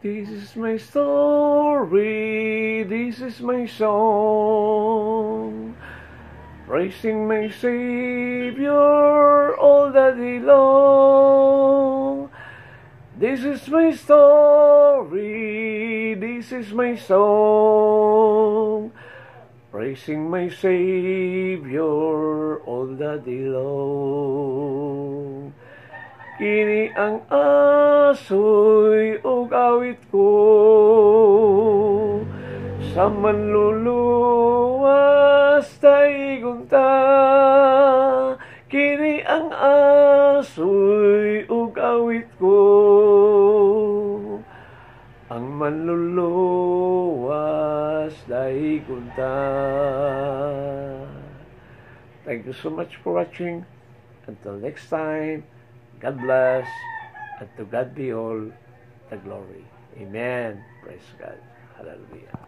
This is my story, this is my song, praising my Savior all the day long. This is my story, this is my song, praising my Savior all the day long. Kini ang asoy ug awit ko sa manluluwas taigon ta. Kini ang asoy ug awit ko ang manluluwas taigon ta. Thank you so much for watching. Until next time, God bless, and to God be all the glory. Amen. Praise God. Hallelujah.